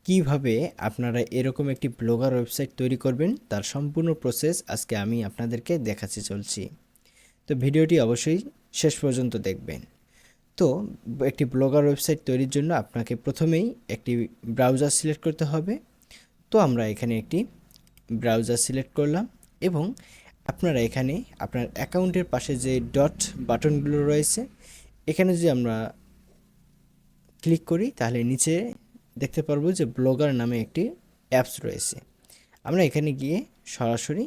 কিভাবে আপনারা এরকম একটি ব্লগার ওয়েবসাইট তৈরি করবেন তার সম্পূর্ণ প্রসেস আজকে আমি আপনাদেরকে দেখাতে চলছি। তো ভিডিওটি অবশ্যই শেষ পর্যন্ত দেখবেন। তো একটি ব্লগার ওয়েবসাইট তৈরির জন্য আপনাকে প্রথমেই একটি ব্রাউজার সিলেক্ট করতে হবে। তো আমরা এখানে একটি ব্রাউজার সিলেক্ট করলাম এবং আপনারা এখানে আপনার অ্যাকাউন্টের পাশে যে ডট বাটনগুলো রয়েছে এখানে যদি আমরা ক্লিক করি তাহলে নিচে দেখতে পারবো যে ব্লগার নামে একটি অ্যাপস রয়েছে। আমরা এখানে গিয়ে সরাসরি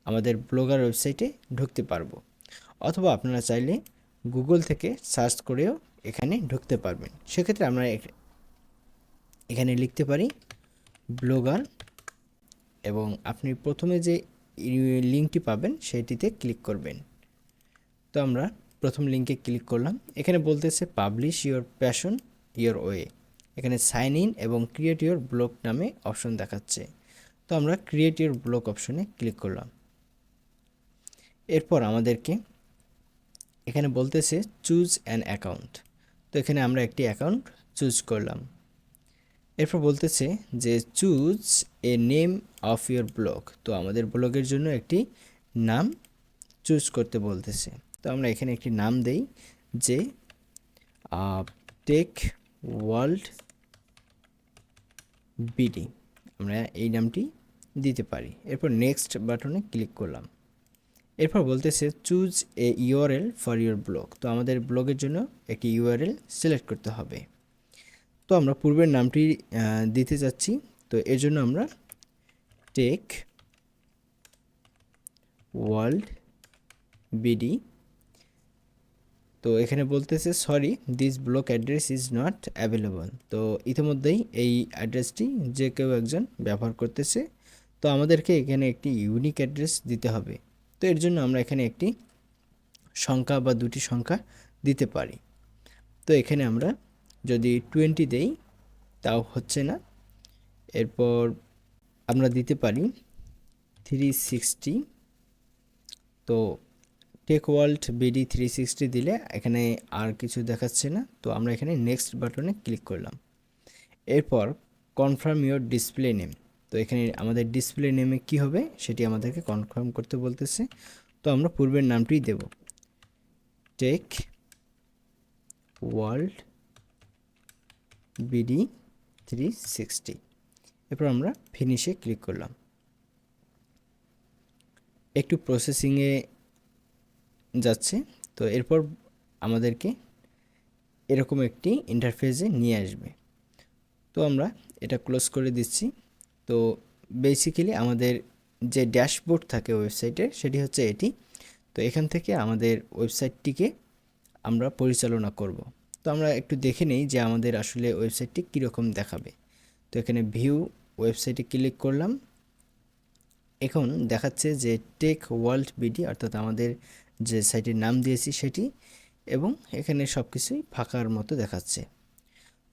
আমাদের ব্লগার ওয়েবসাইটে ঢুকতে পারবো, অথবা আপনারা চাইলে গুগল থেকে সার্চ করেও এখানে ঢুকতে পারবেন। সেক্ষেত্রে আমরা এখানে লিখতে পারি ব্লগার এবং আপনি প্রথমে যে লিঙ্কটি পাবেন সেটিতে ক্লিক করবেন। তো আমরা প্রথম লিঙ্কে ক্লিক করলাম। এখানে বলতেছে publish your passion your way. এখানে সাইন ইন এবং ক্রিয়েট ইওর ব্লগ নামে অপশন দেখাচ্ছে। তো আমরা ক্রিয়েট ইওর ব্লগ অপশনে ক্লিক করলাম। এরপর আমাদেরকে এখানে বলতেছে চুজ অ্যান অ্যাকাউন্ট। তো এখানে আমরা একটি অ্যাকাউন্ট চুজ করলাম। এরপর বলতেছে যে choose a name of your blog. তো আমাদের ব্লগের জন্য একটি নাম চুজ করতে বলতেছে। তো আমরা এখানে একটি নাম দেই যে টেক ওয়ার্ল্ড বিডি, আমরা এই নামটি দিতে পারি। এরপর নেক্সট বাটনে ক্লিক করলাম। এরপর বলতেছে choose a URL for your blog. তো আমাদের ব্লগের জন্য একটি ইউআরএল সিলেক্ট করতে হবে। তো আমরা পূর্বের নামটি দিতে যাচ্ছি। তো এর জন্য আমরা টেক ওয়ার্ল্ড বিডি। তো এখানে বলতেছে sorry this blog address is not available. তো ইতিমধ্যেই এই অ্যাড্রেসটি যে কেউ একজন ব্যবহার করতেছে। তো আমাদেরকে এখানে একটি ইউনিক অ্যাড্রেস দিতে হবে। তো এর জন্য আমরা এখানে একটি সংখ্যা বা দুটি সংখ্যা দিতে পারি। তো এখানে আমরা যদি 20 দেই তাও হচ্ছে না। এরপর আমরা দিতে পারি 360। তো টেক ওয়ার্ল্ড বিডি 360 দিলে এখানে আর কিছু দেখাচ্ছে না। তো আমরা এখানে নেক্সট বাটনে ক্লিক করলাম। এরপর কনফার্ম ইওর ডিসপ্লে নেম। তো এখানে আমাদের ডিসপ্লে নেমে কি হবে সেটি আমাদেরকে কনফার্ম করতে বলতেছে। তো আমরা পূর্বের নামটি দেব, টেক ওয়ার্ল্ড বিডি 360। এরপর আমরা ফিনিশে ক্লিক করলাম। একটু প্রসেসিংয়ে যাচ্ছে। তো এরপর আমাদেরকে এরকম একটি ইন্টারফেসে নিয়ে আসবে। তো আমরা এটা ক্লোজ করে দিচ্ছি। তো বেসিক্যালি আমাদের যে ড্যাশবোর্ড থাকে ওয়েবসাইটের সেটি হচ্ছে এটি। তো এখান থেকে আমাদের ওয়েবসাইটটিকে আমরা পরিচালনা করব। তো আমরা একটু দেখে নেই যে আমাদের আসলে ওয়েবসাইটটি কীরকম দেখাবে। তো এখানে ভিউ ওয়েবসাইটে ক্লিক করলাম। এখন দেখাচ্ছে যে টেক ওয়ার্ল্ড বিডি, অর্থাৎ আমাদের যে সাইটের নাম দিয়েছি সেটি, এবং এখানে সব কিছুই ফাঁকার মতো দেখাচ্ছে।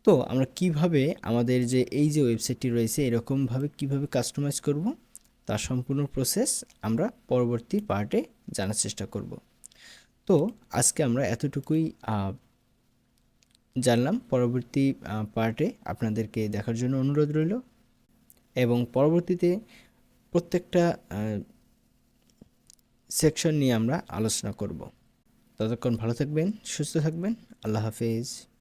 তো আমরা কিভাবে আমাদের যে এই যে ওয়েবসাইটটি রয়েছে এরকমভাবে কিভাবে কাস্টমাইজ করব তার সম্পূর্ণ প্রসেস আমরা পরবর্তী পার্টে জানার চেষ্টা করব। তো আজকে আমরা এতটুকুই জানলাম। পরবর্তী পার্টে আপনাদেরকে দেখার জন্য অনুরোধ রইল এবং পরবর্তীতে প্রত্যেকটা সেকশন নিয়ে আমরা আলোচনা করব। ততক্ষণ ভালো থাকবেন, সুস্থ থাকবেন। আল্লাহ হাফেজ।